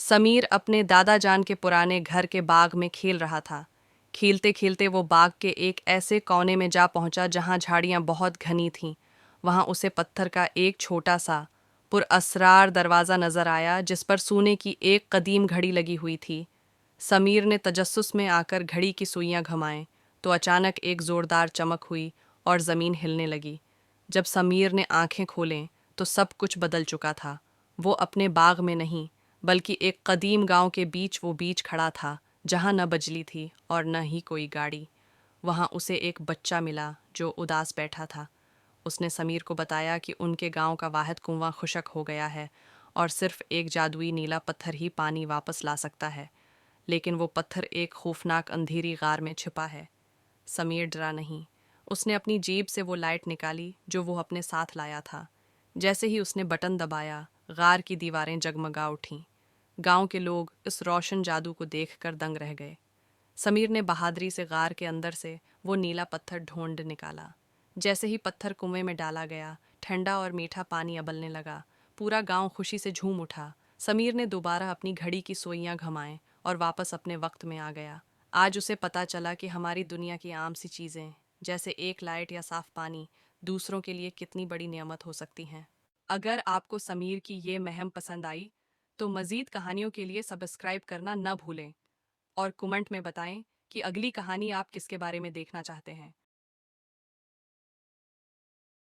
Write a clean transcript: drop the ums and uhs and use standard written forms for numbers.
समीर अपने दादा जान के पुराने घर के बाग में खेल रहा था। खेलते खेलते वो बाग के एक ऐसे कोने में जा पहुंचा जहां झाड़ियां बहुत घनी थीं। वहां उसे पत्थर का एक छोटा सा पुरअसरार दरवाज़ा नजर आया जिस पर सोने की एक कदीम घड़ी लगी हुई थी। समीर ने तजस्सुस में आकर घड़ी की सुइयां घुमाएं तो अचानक एक जोरदार चमक हुई और ज़मीन हिलने लगी। जब समीर ने आंखें खोलें तो सब कुछ बदल चुका था। वो अपने बाग में नहीं बल्कि एक कदीम गांव के बीच खड़ा था जहां न बिजली थी और न ही कोई गाड़ी। वहां उसे एक बच्चा मिला जो उदास बैठा था। उसने समीर को बताया कि उनके गांव का वाहिद कुआं खुशक हो गया है और सिर्फ एक जादुई नीला पत्थर ही पानी वापस ला सकता है। लेकिन वो पत्थर एक खौफनाक अंधेरी गार में छिपा है। समीर डरा नहीं। उसने अपनी जेब से वो लाइट निकाली जो वो अपने साथ लाया था। जैसे ही उसने बटन दबाया, गार की दीवारें जगमगा उठीं। गांव के लोग इस रोशन जादू को देखकर दंग रह गए। समीर ने बहादुरी से गार के अंदर से वो नीला पत्थर ढूंढ निकाला। जैसे ही पत्थर कुएं में डाला गया, ठंडा और मीठा पानी अबलने लगा। पूरा गांव खुशी से झूम उठा। समीर ने दोबारा अपनी घड़ी की सुइयां घुमाएं और वापस अपने वक्त में आ गया। आज उसे पता चला कि हमारी दुनिया की आम सी चीज़ें जैसे एक लाइट या साफ पानी दूसरों के लिए कितनी बड़ी नेमत हो सकती हैं। अगर आपको समीर की ये मुहिम पसंद आई तो मज़ीद कहानियों के लिए सब्सक्राइब करना न भूलें और कमेंट में बताएं कि अगली कहानी आप किसके बारे में देखना चाहते हैं।